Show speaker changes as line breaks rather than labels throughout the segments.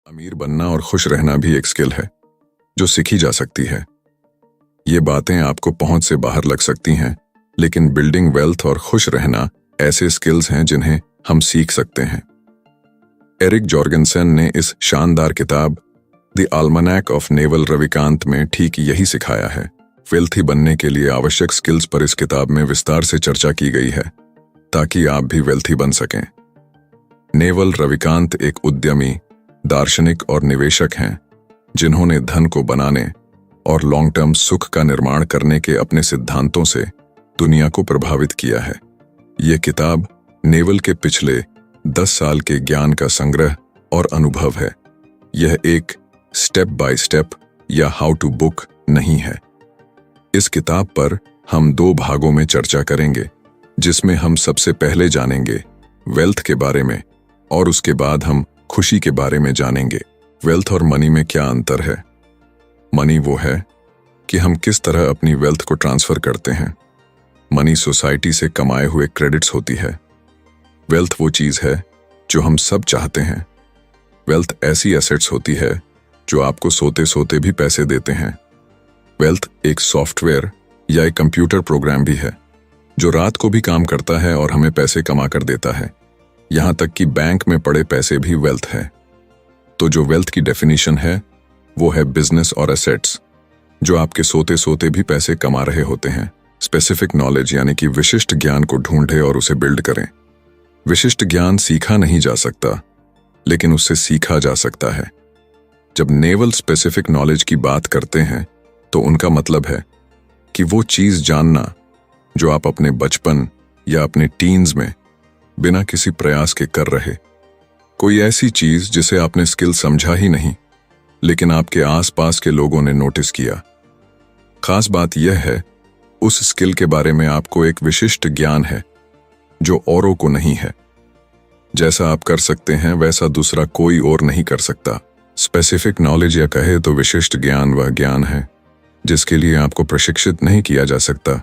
अमीर बनना और खुश रहना भी एक स्किल है जो सीखी जा सकती है। ये बातें आपको पहुंच से बाहर लग सकती हैं, लेकिन बिल्डिंग वेल्थ और खुश रहना ऐसे स्किल्स हैं जिन्हें हम सीख सकते हैं। एरिक जॉर्गेनसन ने इस शानदार किताब द आल्मनैक ऑफ नेवल रविकांत में ठीक यही सिखाया है। वेल्थी बनने के लिए आवश्यक स्किल्स पर इस किताब में विस्तार से चर्चा की गई है ताकि आप भी वेल्थी बन सकें। नेवल रविकांत एक उद्यमी, दार्शनिक और निवेशक हैं जिन्होंने धन को बनाने और लॉन्ग टर्म सुख का निर्माण करने के अपने सिद्धांतों से दुनिया को प्रभावित किया है। ये किताब नेवल के पिछले 10 साल के ज्ञान का संग्रह और अनुभव है। यह एक स्टेप बाय स्टेप या हाउ टू बुक नहीं है। इस किताब पर हम 2 भागों में चर्चा करेंगे, जिसमें हम सबसे पहले जानेंगे वेल्थ के बारे में और उसके बाद हम खुशी के बारे में जानेंगे। वेल्थ और मनी में क्या अंतर है? मनी वो है कि हम किस तरह अपनी वेल्थ को ट्रांसफर करते हैं। मनी सोसाइटी से कमाए हुए क्रेडिट्स होती है। वेल्थ वो चीज है जो हम सब चाहते हैं। वेल्थ ऐसी एसेट्स होती है जो आपको सोते सोते भी पैसे देते हैं। वेल्थ एक सॉफ्टवेयर या एक कंप्यूटर प्रोग्राम भी है जो रात को भी काम करता है और हमें पैसे कमा कर देता है। यहां तक कि बैंक में पड़े पैसे भी वेल्थ है। तो जो वेल्थ की डेफिनेशन है वो है बिजनेस और एसेट्स जो आपके सोते सोते भी पैसे कमा रहे होते हैं। स्पेसिफिक नॉलेज यानी कि विशिष्ट ज्ञान को ढूंढे और उसे बिल्ड करें। विशिष्ट ज्ञान सीखा नहीं जा सकता, लेकिन उससे सीखा जा सकता है। जब नेवल स्पेसिफिक नॉलेज की बात करते हैं तो उनका मतलब है कि वो चीज जानना जो आप अपने बचपन या अपने टीन्स में बिना किसी प्रयास के कर रहे। कोई ऐसी चीज जिसे आपने स्किल समझा ही नहीं, लेकिन आपके आसपास के लोगों ने नोटिस किया। खास बात यह है, उस स्किल के बारे में आपको एक विशिष्ट ज्ञान है जो औरों को नहीं है। जैसा आप कर सकते हैं वैसा दूसरा कोई और नहीं कर सकता। स्पेसिफिक नॉलेज या कहे तो विशिष्ट ज्ञान वह ज्ञान है जिसके लिए आपको प्रशिक्षित नहीं किया जा सकता।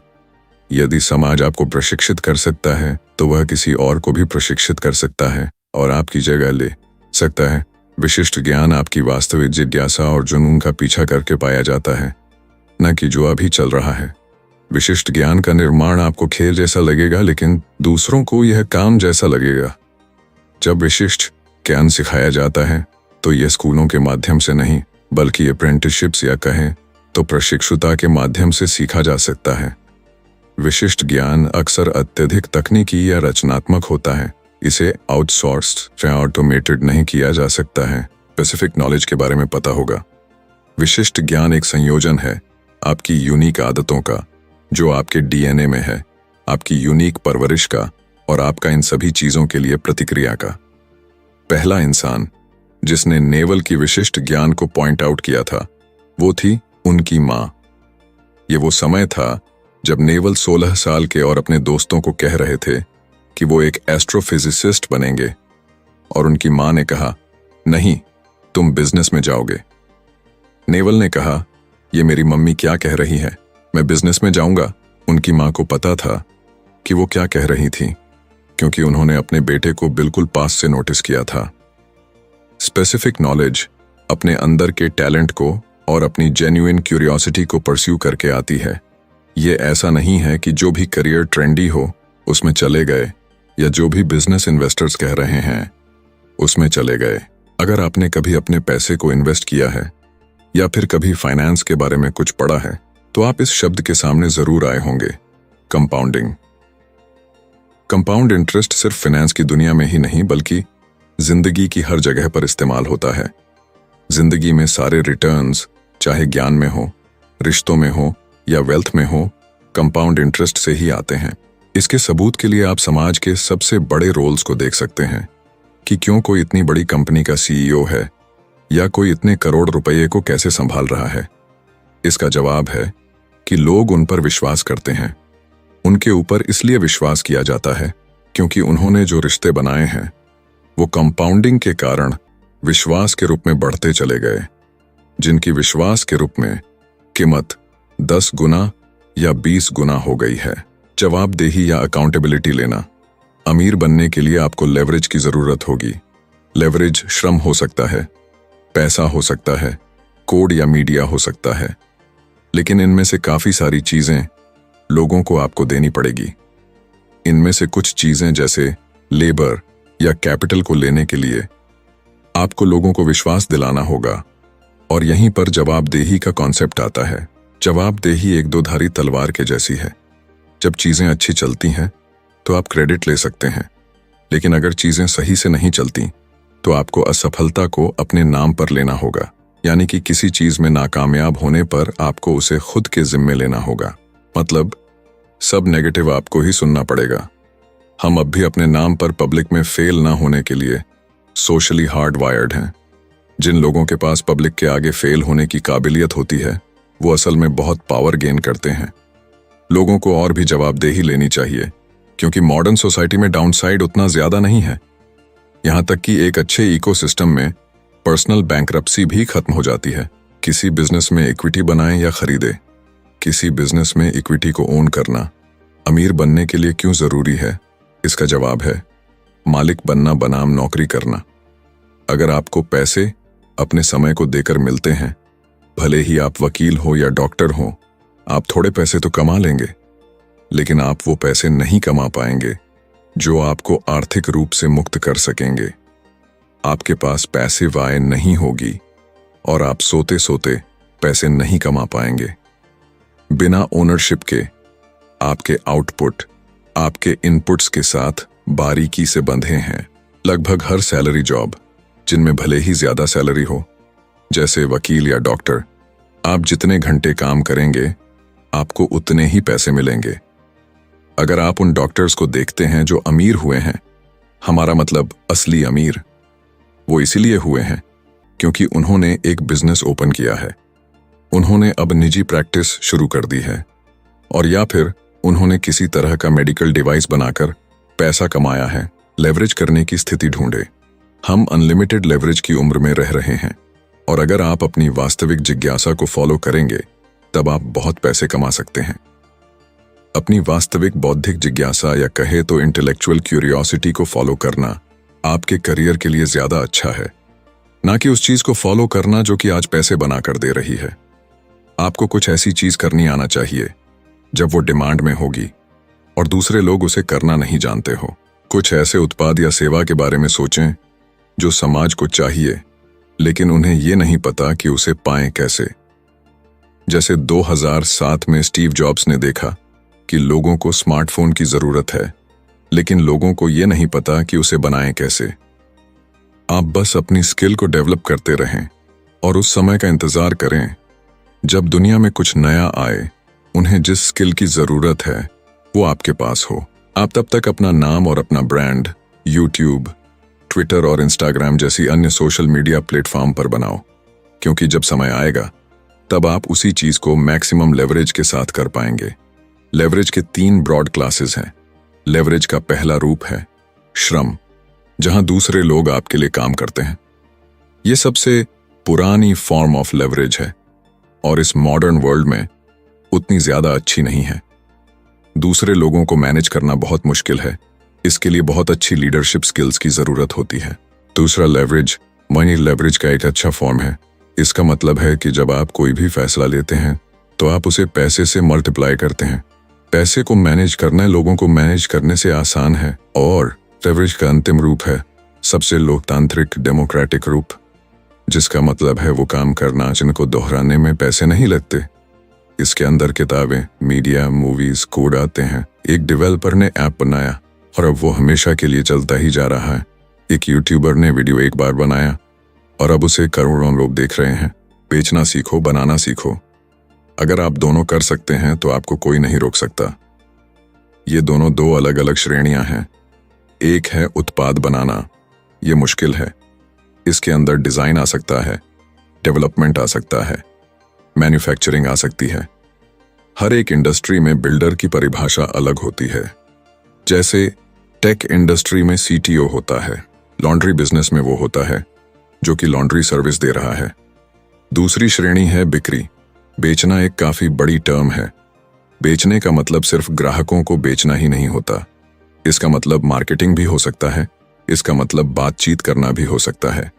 यदि समाज आपको प्रशिक्षित कर सकता है तो वह किसी और को भी प्रशिक्षित कर सकता है और आपकी जगह ले सकता है। विशिष्ट ज्ञान आपकी वास्तविक जिज्ञासा और जुनून का पीछा करके पाया जाता है, न कि जो अभी चल रहा है। विशिष्ट ज्ञान का निर्माण आपको खेल जैसा लगेगा, लेकिन दूसरों को यह काम जैसा लगेगा। जब विशिष्ट ज्ञान सिखाया जाता है तो यह स्कूलों के माध्यम से नहीं, बल्कि अप्रेंटिसशिप्स या कहें तो प्रशिक्षुता के माध्यम से सीखा जा सकता है। विशिष्ट ज्ञान अक्सर अत्यधिक तकनीकी या रचनात्मक होता है। इसे आउटसोर्स्ड या ऑटोमेटेड नहीं किया जा सकता है। स्पेसिफिक नॉलेज के बारे में पता होगा। विशिष्ट ज्ञान एक संयोजन है आपकी यूनिक आदतों का जो आपके डीएनए में है, आपकी यूनिक परवरिश का और आपका इन सभी चीजों के लिए प्रतिक्रिया का। पहला इंसान जिसने नेवल की विशिष्ट ज्ञान को पॉइंट आउट किया था वो थी उनकी मां। ये वो समय था जब नेवल 16 साल के और अपने दोस्तों को कह रहे थे कि वो एक एस्ट्रोफिजिसिस्ट बनेंगे, और उनकी मां ने कहा, नहीं, तुम बिजनेस में जाओगे। नेवल ने कहा, ये मेरी मम्मी क्या कह रही है, मैं बिजनेस में जाऊंगा। उनकी मां को पता था कि वो क्या कह रही थी, क्योंकि उन्होंने अपने बेटे को बिल्कुल पास से नोटिस किया था। स्पेसिफिक नॉलेज अपने अंदर के टैलेंट को और अपनी जेन्युइन क्यूरियोसिटी को परस्यू करके आती है। ये ऐसा नहीं है कि जो भी करियर ट्रेंडी हो उसमें चले गए, या जो भी बिजनेस इन्वेस्टर्स कह रहे हैं उसमें चले गए। अगर आपने कभी अपने पैसे को इन्वेस्ट किया है या फिर कभी फाइनेंस के बारे में कुछ पढ़ा है तो आप इस शब्द के सामने जरूर आए होंगे, कंपाउंडिंग। कंपाउंड इंटरेस्ट सिर्फ फाइनेंस की दुनिया में ही नहीं बल्कि जिंदगी की हर जगह पर इस्तेमाल होता है। जिंदगी में सारे रिटर्न्स, चाहे ज्ञान में हो, रिश्तों में हो या वेल्थ में हो, कंपाउंड इंटरेस्ट से ही आते हैं। इसके सबूत के लिए आप समाज के सबसे बड़े रोल्स को देख सकते हैं कि क्यों कोई इतनी बड़ी कंपनी का सीईओ है या कोई इतने करोड़ रुपए को कैसे संभाल रहा है। इसका जवाब है कि लोग उन पर विश्वास करते हैं। उनके ऊपर इसलिए विश्वास किया जाता है क्योंकि उन्होंने जो रिश्ते बनाए हैं वो कंपाउंडिंग के कारण विश्वास के रूप में बढ़ते चले गए, जिनकी विश्वास के रूप में कीमत 10 गुना या 20 गुना हो गई है। जवाबदेही या अकाउंटेबिलिटी लेना। अमीर बनने के लिए आपको लेवरेज की जरूरत होगी। लेवरेज श्रम हो सकता है, पैसा हो सकता है, कोड या मीडिया हो सकता है, लेकिन इनमें से काफी सारी चीजें लोगों को आपको देनी पड़ेगी। इनमें से कुछ चीजें जैसे लेबर या कैपिटल को लेने के लिए आपको लोगों को विश्वास दिलाना होगा, और यहीं पर जवाबदेही का कॉन्सेप्ट आता है। जवाबदेही एक दो धारी तलवार के जैसी है। जब चीजें अच्छी चलती हैं तो आप क्रेडिट ले सकते हैं, लेकिन अगर चीजें सही से नहीं चलती तो आपको असफलता को अपने नाम पर लेना होगा। यानी कि किसी चीज में नाकामयाब होने पर आपको उसे खुद के जिम्मे लेना होगा। मतलब सब नेगेटिव आपको ही सुनना पड़ेगा। हम अब भी अपने नाम पर पब्लिक में फेल ना होने के लिए सोशली हार्ड वायर्ड हैं। जिन लोगों के पास पब्लिक के आगे फेल होने की काबिलियत होती है वो असल में बहुत पावर गेन करते हैं। लोगों को और भी जवाबदेही लेनी चाहिए, क्योंकि मॉडर्न सोसाइटी में डाउनसाइड उतना ज्यादा नहीं है। यहां तक कि एक अच्छे इकोसिस्टम में पर्सनल बैंकरप्सी भी खत्म हो जाती है। किसी बिजनेस में इक्विटी बनाएं या खरीदें, किसी बिजनेस में इक्विटी को ओन करना अमीर बनने के लिए क्यों जरूरी है? इसका जवाब है मालिक बनना बनाम नौकरी करना। अगर आपको पैसे अपने समय को देकर मिलते हैं, भले ही आप वकील हो या डॉक्टर हो, आप थोड़े पैसे तो कमा लेंगे, लेकिन आप वो पैसे नहीं कमा पाएंगे जो आपको आर्थिक रूप से मुक्त कर सकेंगे। आपके पास पैसिव आय नहीं होगी और आप सोते सोते पैसे नहीं कमा पाएंगे। बिना ओनरशिप के आपके आउटपुट आपके इनपुट्स के साथ बारीकी से बंधे हैं। लगभग हर सैलरी जॉब, जिनमें भले ही ज्यादा सैलरी हो, जैसे वकील या डॉक्टर, आप जितने घंटे काम करेंगे आपको उतने ही पैसे मिलेंगे। अगर आप उन डॉक्टर्स को देखते हैं जो अमीर हुए हैं, हमारा मतलब असली अमीर, वो इसीलिए हुए हैं क्योंकि उन्होंने एक बिजनेस ओपन किया है, उन्होंने अब निजी प्रैक्टिस शुरू कर दी है, और या फिर उन्होंने किसी तरह का मेडिकल डिवाइस बनाकर पैसा कमाया है। लेवरेज करने की स्थिति ढूंढे। हम अनलिमिटेड लेवरेज की उम्र में रह रहे हैं, और अगर आप अपनी वास्तविक जिज्ञासा को फॉलो करेंगे तब आप बहुत पैसे कमा सकते हैं। अपनी वास्तविक बौद्धिक जिज्ञासा या कहे तो इंटेलेक्चुअल क्यूरियोसिटी को फॉलो करना आपके करियर के लिए ज्यादा अच्छा है, ना कि उस चीज को फॉलो करना जो कि आज पैसे बनाकर दे रही है। आपको कुछ ऐसी चीज करनी आना चाहिए जब वो डिमांड में होगी और दूसरे लोग उसे करना नहीं जानते हो। कुछ ऐसे उत्पाद या सेवा के बारे में सोचें जो समाज को चाहिए, लेकिन उन्हें ये नहीं पता कि उसे पाएं कैसे। जैसे 2007 में स्टीव जॉब्स ने देखा कि लोगों को स्मार्टफोन की जरूरत है, लेकिन लोगों को ये नहीं पता कि उसे बनाएं कैसे। आप बस अपनी स्किल को डेवलप करते रहें और उस समय का इंतजार करें जब दुनिया में कुछ नया आए, उन्हें जिस स्किल की जरूरत है वो आपके पास हो। आप तब तक अपना नाम और अपना ब्रांड यूट्यूब, ट्विटर और इंस्टाग्राम जैसी अन्य सोशल मीडिया प्लेटफॉर्म पर बनाओ, क्योंकि जब समय आएगा तब आप उसी चीज को मैक्सिमम लेवरेज के साथ कर पाएंगे। लेवरेज के 3 ब्रॉड क्लासेस हैं। लेवरेज का पहला रूप है श्रम, जहां दूसरे लोग आपके लिए काम करते हैं। यह सबसे पुरानी फॉर्म ऑफ लेवरेज है और इस मॉडर्न वर्ल्ड में उतनी ज्यादा अच्छी नहीं है। दूसरे लोगों को मैनेज करना बहुत मुश्किल है, इसके लिए बहुत अच्छी लीडरशिप स्किल्स की जरूरत होती है। दूसरा लेवरेज मनी लेवरेज का एक अच्छा फॉर्म है। इसका मतलब है कि जब आप कोई भी फैसला लेते हैं तो आप उसे पैसे से मल्टीप्लाई करते हैं। पैसे को मैनेज करना लोगों को मैनेज करने से आसान है, और लेवरेज का अंतिम रूप है सबसे लोकतांत्रिक डेमोक्रेटिक रूप, जिसका मतलब है वो काम करना जिनको दोहराने में पैसे नहीं लगते। इसके अंदर किताबें, मीडिया, मूवीज, कोड आते हैं। एक डेवलपर ने ऐप बनाया और अब वो हमेशा के लिए चलता ही जा रहा है। एक यूट्यूबर ने वीडियो एक बार बनाया और अब उसे करोड़ों लोग देख रहे हैं। बेचना सीखो, बनाना सीखो। अगर आप दोनों कर सकते हैं तो आपको कोई नहीं रोक सकता। ये दोनों 2 अलग अलग श्रेणियां हैं। एक है उत्पाद बनाना, ये मुश्किल है। इसके अंदर डिजाइन आ सकता है, डेवलपमेंट आ सकता है, मैन्युफैक्चरिंग आ सकती है। हर एक इंडस्ट्री में बिल्डर की परिभाषा अलग होती है। जैसे टेक इंडस्ट्री में सीटीओ होता है, लॉन्ड्री बिजनेस में वो होता है जो कि लॉन्ड्री सर्विस दे रहा है। दूसरी श्रेणी है बिक्री। बेचना एक काफी बड़ी टर्म है। बेचने का मतलब सिर्फ ग्राहकों को बेचना ही नहीं होता। इसका मतलब मार्केटिंग भी हो सकता है, इसका मतलब बातचीत करना भी हो सकता है।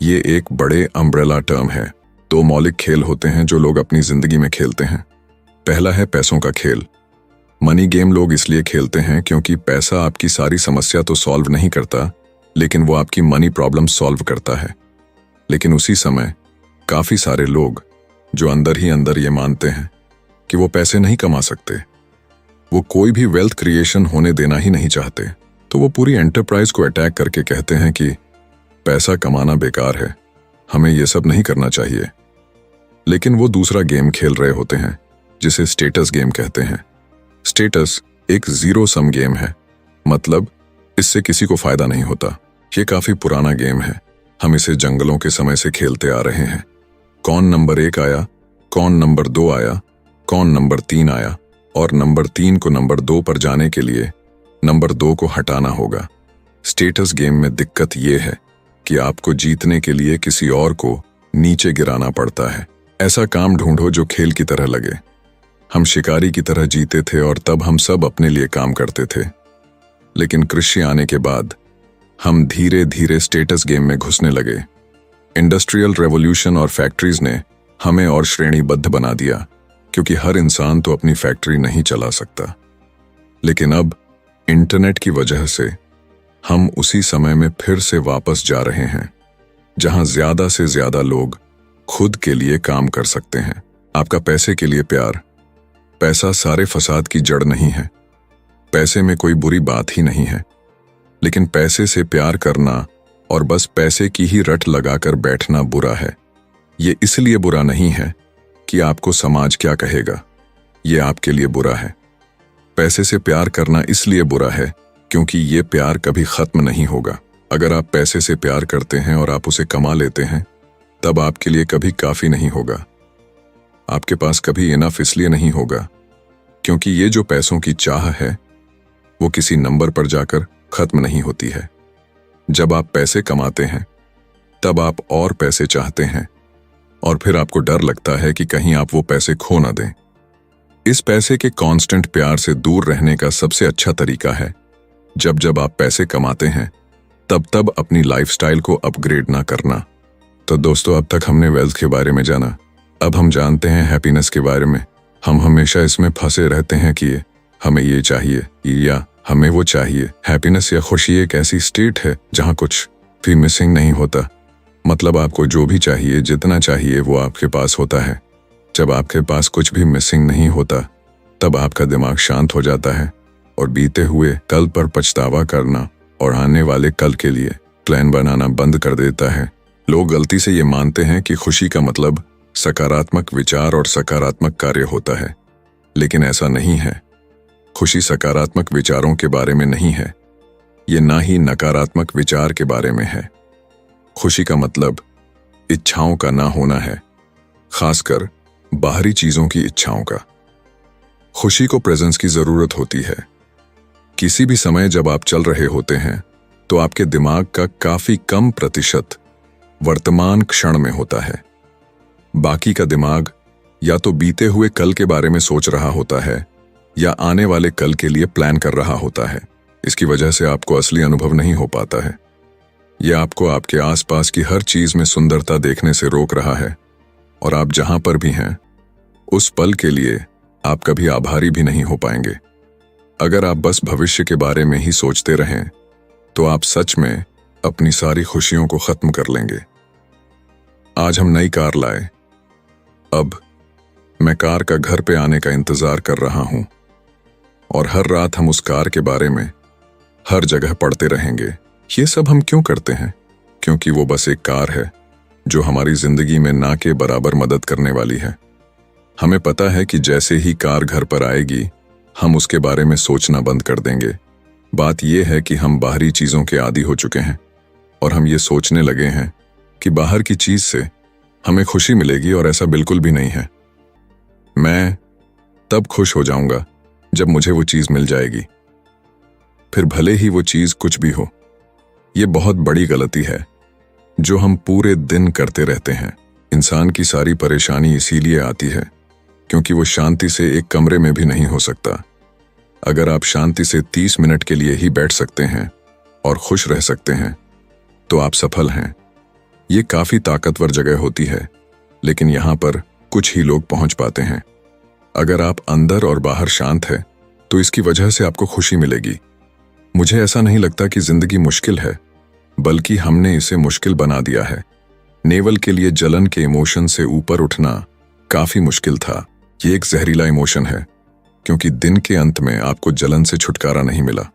ये एक बड़े अम्ब्रेला टर्म है। दो मौलिक खेल होते हैं जो लोग अपनी जिंदगी में खेलते हैं। पहला है पैसों का खेल। मनी गेम लोग इसलिए खेलते हैं क्योंकि पैसा आपकी सारी समस्या तो सॉल्व नहीं करता, लेकिन वो आपकी मनी प्रॉब्लम सॉल्व करता है। लेकिन उसी समय काफी सारे लोग जो अंदर ही अंदर ये मानते हैं कि वो पैसे नहीं कमा सकते, वो कोई भी वेल्थ क्रिएशन होने देना ही नहीं चाहते, तो वो पूरी एंटरप्राइज को अटैक करके कहते हैं कि पैसा कमाना बेकार है, हमें ये सब नहीं करना चाहिए। लेकिन वो दूसरा गेम खेल रहे होते हैं जिसे स्टेटस गेम कहते हैं। स्टेटस एक जीरो सम गेम है, मतलब इससे किसी को फायदा नहीं होता। ये काफी पुराना गेम है, हम इसे जंगलों के समय से खेलते आ रहे हैं। कौन नंबर 1 आया, कौन नंबर 2 आया, कौन नंबर 3 आया, और नंबर 3 को नंबर 2 पर जाने के लिए नंबर 2 को हटाना होगा। स्टेटस गेम में दिक्कत यह है कि आपको जीतने के लिए किसी और को नीचे गिराना पड़ता है। ऐसा काम ढूंढो जो खेल की तरह लगे। हम शिकारी की तरह जीते थे और तब हम सब अपने लिए काम करते थे। लेकिन कृषि आने के बाद हम धीरे धीरे स्टेटस गेम में घुसने लगे। इंडस्ट्रियल रेवोल्यूशन और फैक्ट्रीज ने हमें और श्रेणीबद्ध बना दिया, क्योंकि हर इंसान तो अपनी फैक्ट्री नहीं चला सकता। लेकिन अब इंटरनेट की वजह से हम उसी समय में फिर से वापस जा रहे हैं, जहां ज्यादा से ज्यादा लोग खुद के लिए काम कर सकते हैं। आपका पैसे के लिए प्यार। पैसा सारे फसाद की जड़ नहीं है, पैसे में कोई बुरी बात ही नहीं है, लेकिन पैसे से प्यार करना और बस पैसे की ही रट लगाकर बैठना बुरा है। ये इसलिए बुरा नहीं है कि आपको समाज क्या कहेगा, ये आपके लिए बुरा है। पैसे से प्यार करना इसलिए बुरा है क्योंकि ये प्यार कभी खत्म नहीं होगा। अगर आप पैसे से प्यार करते हैं और आप उसे कमा लेते हैं, तब आपके लिए कभी काफी नहीं होगा। आपके पास कभी इनफ इसलिए नहीं होगा क्योंकि ये जो पैसों की चाह है वो किसी नंबर पर जाकर खत्म नहीं होती है। जब आप पैसे कमाते हैं तब आप और पैसे चाहते हैं, और फिर आपको डर लगता है कि कहीं आप वो पैसे खो ना दें। इस पैसे के कांस्टेंट प्यार से दूर रहने का सबसे अच्छा तरीका है, जब जब आप पैसे कमाते हैं तब तब अपनी लाइफस्टाइल को अपग्रेड ना करना। तो दोस्तों, अब तक हमने वेल्थ के बारे में जाना, अब हम जानते हैं हैप्पीनेस के बारे में। हम हमेशा इसमें फंसे रहते हैं कि हमें ये चाहिए या हमें वो चाहिए। हैप्पीनेस या खुशी एक ऐसी स्टेट है जहां कुछ भी मिसिंग नहीं होता। मतलब आपको जो भी चाहिए, जितना चाहिए, वो आपके पास होता है। जब आपके पास कुछ भी मिसिंग नहीं होता, तब आपका दिमाग शांत हो जाता है और बीते हुए कल पर पछतावा करना और आने वाले कल के लिए प्लान बनाना बंद कर देता है। लोग गलती से ये मानते हैं कि खुशी का मतलब सकारात्मक विचार और सकारात्मक कार्य होता है, लेकिन ऐसा नहीं है। खुशी सकारात्मक विचारों के बारे में नहीं है, ये ना ही नकारात्मक विचार के बारे में है। खुशी का मतलब इच्छाओं का ना होना है, खासकर बाहरी चीजों की इच्छाओं का। खुशी को प्रेजेंस की जरूरत होती है। किसी भी समय जब आप चल रहे होते हैं तो आपके दिमाग का काफी कम प्रतिशत वर्तमान क्षण में होता है। बाकी का दिमाग या तो बीते हुए कल के बारे में सोच रहा होता है या आने वाले कल के लिए प्लान कर रहा होता है। इसकी वजह से आपको असली अनुभव नहीं हो पाता है। यह आपको आपके आसपास की हर चीज में सुंदरता देखने से रोक रहा है, और आप जहां पर भी हैं उस पल के लिए आप कभी आभारी भी नहीं हो पाएंगे। अगर आप बस भविष्य के बारे में ही सोचते रहें तो आप सच में अपनी सारी खुशियों को खत्म कर लेंगे। आज हम नई कार लाए। अब मैं कार का घर पे आने का इंतजार कर रहा हूं, और हर रात हम उस कार के बारे में हर जगह पढ़ते रहेंगे। ये सब हम क्यों करते हैं? क्योंकि वो बस एक कार है जो हमारी जिंदगी में ना के बराबर मदद करने वाली है। हमें पता है कि जैसे ही कार घर पर आएगी हम उसके बारे में सोचना बंद कर देंगे। बात यह है कि हम बाहरी चीजों के आदी हो चुके हैं और हम ये सोचने लगे हैं कि बाहर की चीज से हमें खुशी मिलेगी, और ऐसा बिल्कुल भी नहीं है। मैं तब खुश हो जाऊंगा जब मुझे वो चीज मिल जाएगी, फिर भले ही वो चीज कुछ भी हो। ये बहुत बड़ी गलती है जो हम पूरे दिन करते रहते हैं। इंसान की सारी परेशानी इसीलिए आती है क्योंकि वो शांति से एक कमरे में भी नहीं हो सकता। अगर आप शांति से 30 मिनट के लिए ही बैठ सकते हैं और खुश रह सकते हैं तो आप सफल हैं। ये काफी ताकतवर जगह होती है, लेकिन यहाँ पर कुछ ही लोग पहुंच पाते हैं। अगर आप अंदर और बाहर शांत है तो इसकी वजह से आपको खुशी मिलेगी। मुझे ऐसा नहीं लगता कि जिंदगी मुश्किल है, बल्कि हमने इसे मुश्किल बना दिया है। नेवल के लिए जलन के इमोशन से ऊपर उठना काफी मुश्किल था। ये एक जहरीला इमोशन है, क्योंकि दिन के अंत में आपको जलन से छुटकारा नहीं मिला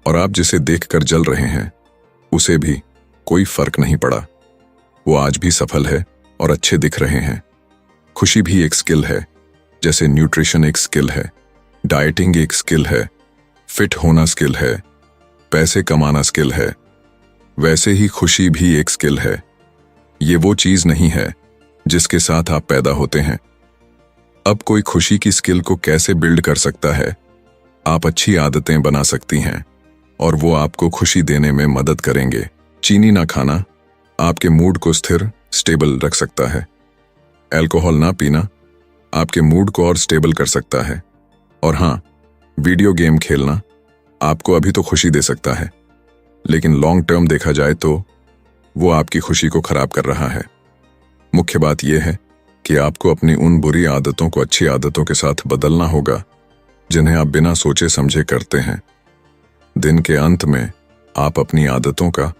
और आप जिसे देखकर जल रहे हैं उसे भी कोई फर्क नहीं पड़ा। वो आज भी सफल है और अच्छे दिख रहे हैं। खुशी भी एक स्किल है, जैसे न्यूट्रिशन एक स्किल है, डाइटिंग एक स्किल है, फिट होना स्किल है, पैसे कमाना स्किल है, वैसे ही खुशी भी एक स्किल है। ये वो चीज नहीं है जिसके साथ आप पैदा होते हैं। अब कोई खुशी की स्किल को कैसे बिल्ड कर सकता है? आप अच्छी आदतें बना सकती हैं और वो आपको खुशी देने में मदद करेंगे। चीनी ना खाना आपके मूड को स्थिर स्टेबल रख सकता है। अल्कोहल ना पीना आपके मूड को और स्टेबल कर सकता है। और हाँ, वीडियो गेम खेलना आपको अभी तो खुशी दे सकता है, लेकिन लॉन्ग टर्म देखा जाए तो वो आपकी खुशी को खराब कर रहा है। मुख्य बात यह है कि आपको अपनी उन बुरी आदतों को अच्छी आदतों के साथ बदलना होगा जिन्हें आप बिना सोचे समझे करते हैं। दिन के अंत में आप अपनी आदतों का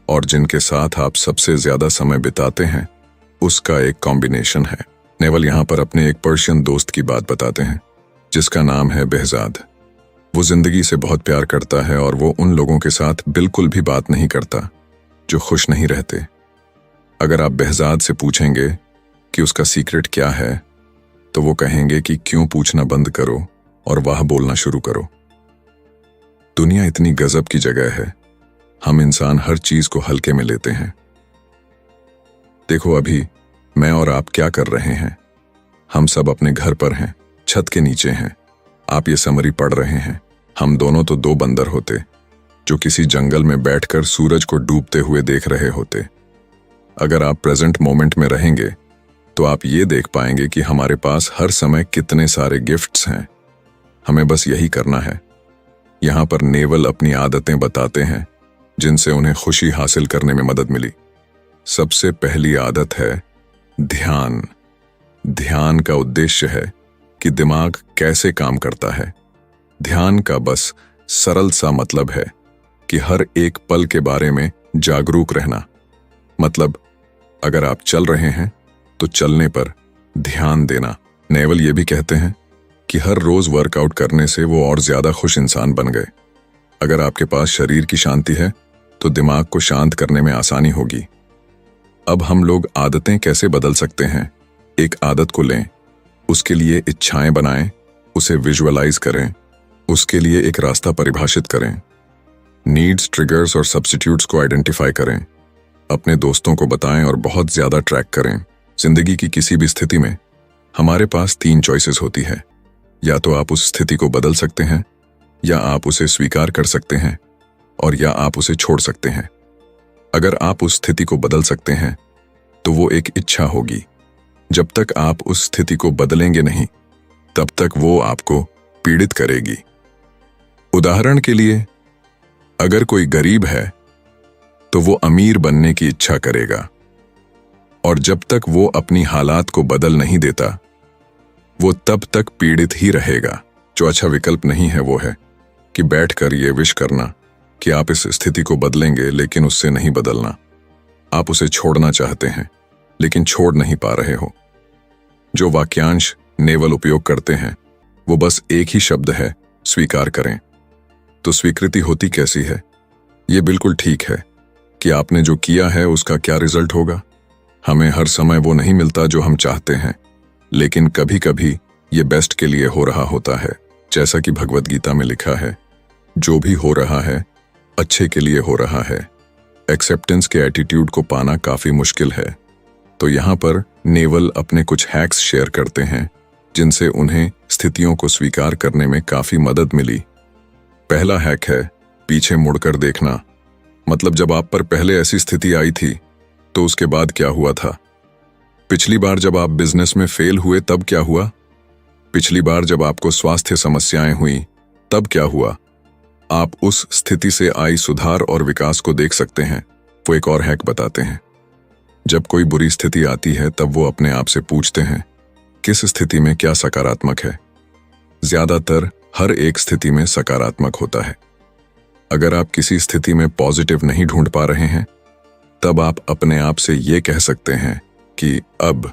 और जिनके साथ आप सबसे ज्यादा समय बिताते हैं उसका एक कॉम्बिनेशन है। नेवल यहाँ पर अपने एक पर्शियन दोस्त की बात बताते हैं जिसका नाम है बेहजाद। वो जिंदगी से बहुत प्यार करता है और वो उन लोगों के साथ बिल्कुल भी बात नहीं करता जो खुश नहीं रहते। अगर आप बेहजाद से पूछेंगे कि उसका सीक्रेट क्या है तो वो कहेंगे कि क्यों पूछना बंद करो और वाह बोलना शुरू करो। दुनिया इतनी गजब की जगह है, हम इंसान हर चीज को हल्के में लेते हैं। देखो अभी मैं और आप क्या कर रहे हैं। हम सब अपने घर पर हैं, छत के नीचे हैं। आप ये समरी पढ़ रहे हैं। हम दोनों तो दो बंदर होते जो किसी जंगल में बैठकर सूरज को डूबते हुए देख रहे होते। अगर आप प्रेजेंट मोमेंट में रहेंगे तो आप ये देख पाएंगे कि हमारे पास हर समय कितने सारे गिफ्ट्स हैं। हमें बस यही करना है। यहाँ पर नेवल अपनी आदतें बताते हैं जिनसे उन्हें खुशी हासिल करने में मदद मिली। सबसे पहली आदत है ध्यान। ध्यान का उद्देश्य है कि दिमाग कैसे काम करता है। ध्यान का बस सरल सा मतलब है कि हर एक पल के बारे में जागरूक रहना। मतलब अगर आप चल रहे हैं तो चलने पर ध्यान देना। नेवल ये भी कहते हैं कि हर रोज वर्कआउट करने से वो और ज्यादा खुश इंसान बन गए। अगर आपके पास शरीर की शांति है तो दिमाग को शांत करने में आसानी होगी। अब हम लोग आदतें कैसे बदल सकते हैं? एक आदत को लें, उसके लिए इच्छाएं बनाएं, उसे विजुअलाइज करें, उसके लिए एक रास्ता परिभाषित करें, नीड्स, ट्रिगर्स और सब्स्टिट्यूट्स को आइडेंटिफाई करें, अपने दोस्तों को बताएं और बहुत ज्यादा ट्रैक करें। जिंदगी की किसी भी स्थिति में हमारे पास 3 चॉइसेस होती है। या तो आप उस स्थिति को बदल सकते हैं, या आप उसे स्वीकार कर सकते हैं, और या आप उसे छोड़ सकते हैं। अगर आप उस स्थिति को बदल सकते हैं तो वो एक इच्छा होगी। जब तक आप उस स्थिति को बदलेंगे नहीं तब तक वो आपको पीड़ित करेगी। उदाहरण के लिए, अगर कोई गरीब है तो वो अमीर बनने की इच्छा करेगा, और जब तक वो अपनी हालात को बदल नहीं देता वो तब तक पीड़ित ही रहेगा। जो अच्छा विकल्प नहीं है वो है कि बैठकर ये विश करना कि आप इस स्थिति को बदलेंगे, लेकिन उससे नहीं बदलना। आप उसे छोड़ना चाहते हैं लेकिन छोड़ नहीं पा रहे हो। जो वाक्यांश नेवल उपयोग करते हैं वो बस एक ही शब्द है, स्वीकार करें। तो स्वीकृति होती कैसी है? ये बिल्कुल ठीक है कि आपने जो किया है उसका क्या रिजल्ट होगा। हमें हर समय वो नहीं मिलता जो हम चाहते हैं, लेकिन कभी कभी ये बेस्ट के लिए हो रहा होता है। जैसा कि भगवद गीता में लिखा है, जो भी हो रहा है अच्छे के लिए हो रहा है। एक्सेप्टेंस के एटीट्यूड को पाना काफी मुश्किल है। तो यहाँ पर नेवल अपने कुछ हैक्स शेयर करते हैं जिनसे उन्हें स्थितियों को स्वीकार करने में काफी मदद मिली। पहला हैक है पीछे मुड़कर देखना। मतलब जब आप पर पहले ऐसी स्थिति आई थी तो उसके बाद क्या हुआ था? पिछली बार जब आप बिजनेस में फेल हुए तब क्या हुआ? पिछली बार जब आपको स्वास्थ्य समस्याएं हुई तब क्या हुआ? आप उस स्थिति से आई सुधार और विकास को देख सकते हैं। वो एक और हैक बताते हैं, जब कोई बुरी स्थिति आती है तब वो अपने आप से पूछते हैं, किस स्थिति में क्या सकारात्मक है? ज्यादातर हर एक स्थिति में सकारात्मक होता है। अगर आप किसी स्थिति में पॉजिटिव नहीं ढूंढ पा रहे हैं, तब आप अपने आप से ये कह सकते हैं कि अब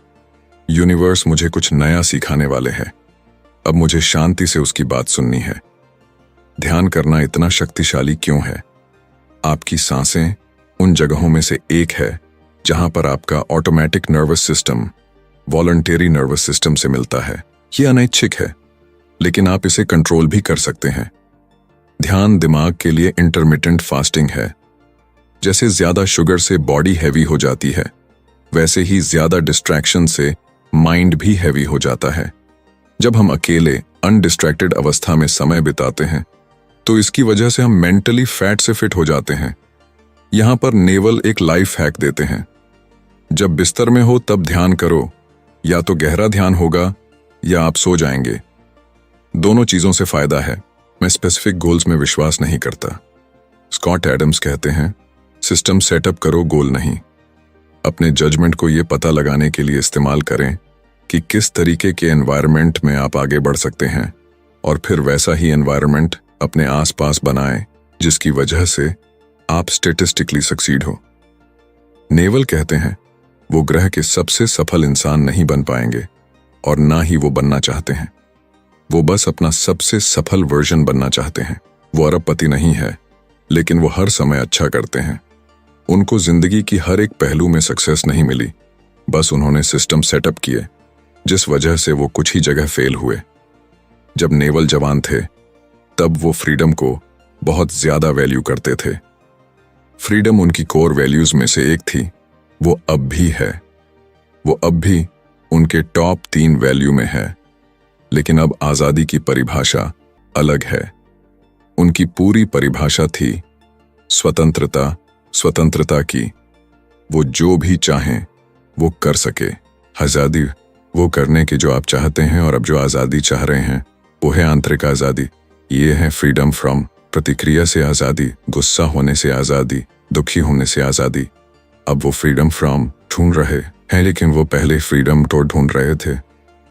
यूनिवर्स मुझे कुछ नया सिखाने वाले हैं। अब मुझे शांति से उसकी बात सुननी है। ध्यान करना इतना शक्तिशाली क्यों है? आपकी सांसें उन जगहों में से एक है जहां पर आपका automatic nervous system voluntary nervous system से मिलता है। यह अनैच्छिक है, लेकिन आप इसे कंट्रोल भी कर सकते हैं। ध्यान दिमाग के लिए इंटरमिटेंट फास्टिंग है। जैसे ज्यादा शुगर से बॉडी हैवी हो जाती है, वैसे ही ज्यादा डिस्ट्रैक्शन से माइंड भी हैवी हो जाता है। जब हम अकेले अनडिस्ट्रैक्टेड अवस्था में समय बिताते हैं, तो इसकी वजह से हम मेंटली फैट से फिट हो जाते हैं। यहां पर नेवल एक लाइफ हैक देते हैं। जब बिस्तर में हो तब ध्यान करो। या तो गहरा ध्यान होगा या आप सो जाएंगे। दोनों चीजों से फायदा है। मैं स्पेसिफिक गोल्स में विश्वास नहीं करता। स्कॉट एडम्स कहते हैं, सिस्टम सेटअप करो, गोल नहीं। अपने जजमेंट को यह पता लगाने के लिए इस्तेमाल करें कि किस तरीके के एनवायरनमेंट में आप आगे बढ़ सकते हैं, और फिर वैसा ही एनवायरनमेंट अपने आसपास बनाएं जिसकी वजह से आप स्टेटिस्टिकली सक्सीड हो। नेवल कहते हैं, वो ग्रह के सबसे सफल इंसान नहीं बन पाएंगे और ना ही वो बनना चाहते हैं। वो बस अपना सबसे सफल वर्जन बनना चाहते हैं। वो अरबपति नहीं है, लेकिन वो हर समय अच्छा करते हैं। उनको जिंदगी की हर एक पहलू में सक्सेस नहीं मिली, बस उन्होंने सिस्टम सेटअप किए जिस वजह से वो कुछ ही जगह फेल हुए। जब नेवल जवान थे तब वो फ्रीडम को बहुत ज्यादा वैल्यू करते थे। फ्रीडम उनकी कोर वैल्यूज में से एक थी। वो अब भी है। वो अब भी उनके टॉप 3 वैल्यू में है। लेकिन अब आजादी की परिभाषा अलग है। उनकी पूरी परिभाषा थी स्वतंत्रता, स्वतंत्रता की। वो जो भी चाहें वो कर सके। आजादी वो करने की जो आप चाहते हैं, और अब जो आजादी चाह रहे हैं वो है आंतरिक आजादी। ये है फ्रीडम फ्रॉम प्रतिक्रिया से आजादी, गुस्सा होने से आजादी, दुखी होने से आजादी। अब वो फ्रीडम फ्रॉम ढूंढ रहे हैं, लेकिन वो पहले फ्रीडम तो ढूंढ रहे थे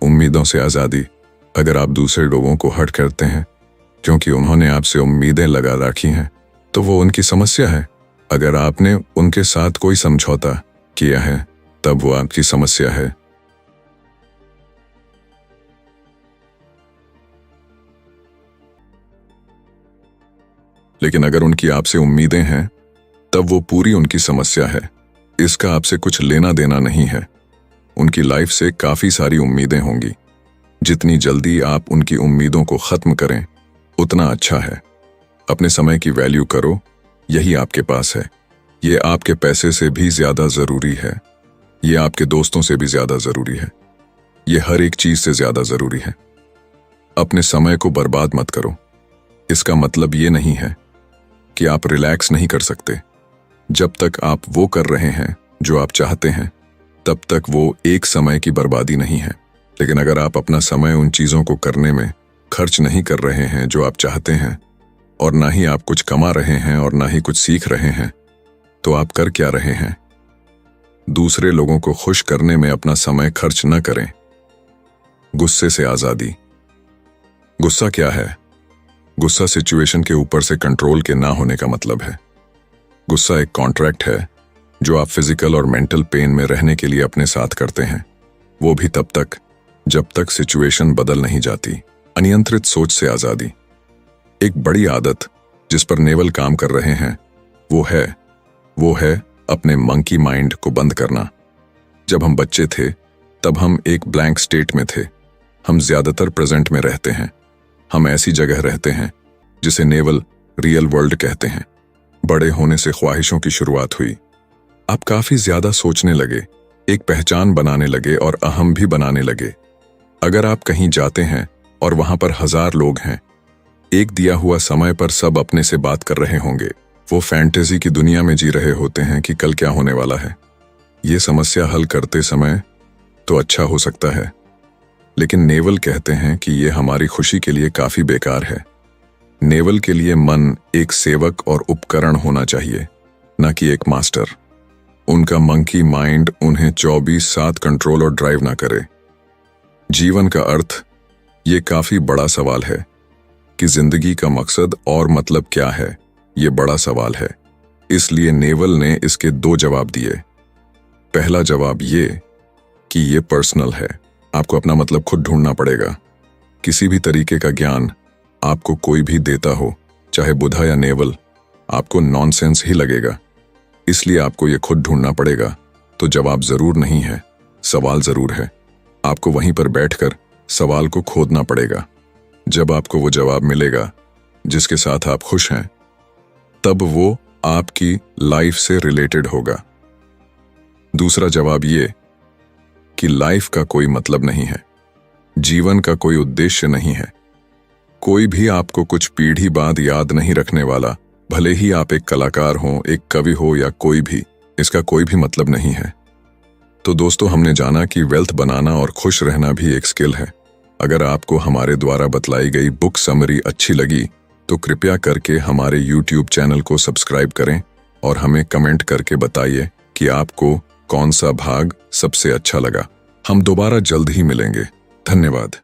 उम्मीदों से आजादी। अगर आप दूसरे लोगों को हर्ट करते हैं क्योंकि उन्होंने आपसे उम्मीदें लगा रखी हैं, तो वो उनकी समस्या है। अगर आपने उनके साथ कोई समझौता किया है, तब वो आपकी समस्या है। लेकिन अगर उनकी आपसे उम्मीदें हैं, तब वो पूरी उनकी समस्या है। इसका आपसे कुछ लेना देना नहीं है। उनकी लाइफ से काफी सारी उम्मीदें होंगी। जितनी जल्दी आप उनकी उम्मीदों को खत्म करें, उतना अच्छा है। अपने समय की वैल्यू करो, यही आपके पास है। ये आपके पैसे से भी ज्यादा जरूरी है। ये आपके दोस्तों से भी ज्यादा जरूरी है। ये हर एक चीज से ज्यादा जरूरी है। अपने समय को बर्बाद मत करो। इसका मतलब ये नहीं है कि आप रिलैक्स नहीं कर सकते। जब तक आप वो कर रहे हैं जो आप चाहते हैं, तब तक वो एक समय की बर्बादी नहीं है। लेकिन अगर आप अपना समय उन चीजों को करने में खर्च नहीं कर रहे हैं जो आप चाहते हैं, और ना ही आप कुछ कमा रहे हैं और ना ही कुछ सीख रहे हैं, तो आप कर क्या रहे हैं? दूसरे लोगों को खुश करने में अपना समय खर्च न करें। गुस्से से आजादी। गुस्सा क्या है? गुस्सा सिचुएशन के ऊपर से कंट्रोल के ना होने का मतलब है। गुस्सा एक कॉन्ट्रैक्ट है जो आप फिजिकल और मेंटल पेन में रहने के लिए अपने साथ करते हैं। वो भी तब तक जब तक सिचुएशन बदल नहीं जाती। अनियंत्रित सोच से आजादी। एक बड़ी आदत जिस पर नेवल काम कर रहे हैं वो है अपने मंकी माइंड को बंद करना। जब हम बच्चे थे तब हम एक ब्लैंक स्टेट में थे। हम ज्यादातर प्रेजेंट में रहते हैं। हम ऐसी जगह रहते हैं जिसे नेवल रियल वर्ल्ड कहते हैं। बड़े होने से ख्वाहिशों की शुरुआत हुई। आप काफी ज्यादा सोचने लगे, एक पहचान बनाने लगे और अहम भी बनाने लगे। अगर आप कहीं जाते हैं और वहां पर 1000 लोग हैं, एक दिया हुआ समय पर सब अपने से बात कर रहे होंगे। वो फैंटेसी की दुनिया में जी रहे होते हैं कि कल क्या होने वाला है। ये समस्या हल करते समय तो अच्छा हो सकता है, लेकिन नेवल कहते हैं कि ये हमारी खुशी के लिए काफी बेकार है। नेवल के लिए मन एक सेवक और उपकरण होना चाहिए, न कि एक मास्टर। उनका मंकी माइंड उन्हें 24/7 कंट्रोल और ड्राइव ना करे। जीवन का अर्थ, ये काफी बड़ा सवाल है कि जिंदगी का मकसद और मतलब क्या है। ये बड़ा सवाल है, इसलिए नेवल ने इसके 2 जवाब दिए। पहला जवाब ये कि ये पर्सनल है, आपको अपना मतलब खुद ढूंढना पड़ेगा। किसी भी तरीके का ज्ञान आपको कोई भी देता हो, चाहे बुधा या नेवल, आपको नॉनसेंस ही लगेगा, इसलिए आपको ये खुद ढूंढना पड़ेगा। तो जवाब जरूर नहीं है, सवाल जरूर है। आपको वहीं पर बैठकर सवाल को खोदना पड़ेगा। जब आपको वो जवाब मिलेगा जिसके साथ आप खुश हैं, तब वो आपकी लाइफ से रिलेटेड होगा। दूसरा जवाब ये कि लाइफ का कोई मतलब नहीं है, जीवन का कोई उद्देश्य नहीं है। कोई भी आपको कुछ पीढ़ी बाद याद नहीं रखने वाला, भले ही आप एक कलाकार हो, एक कवि हो या कोई भी, इसका कोई भी मतलब नहीं है। तो दोस्तों, हमने जाना कि वेल्थ बनाना और खुश रहना भी एक स्किल है। अगर आपको हमारे द्वारा बतलाई गई बुक समरी अच्छी लगी तो कृपया करके हमारे YouTube चैनल को सब्सक्राइब करें और हमें कमेंट करके बताइए कि आपको कौन सा भाग सबसे अच्छा लगा। हम दोबारा जल्द ही मिलेंगे। धन्यवाद।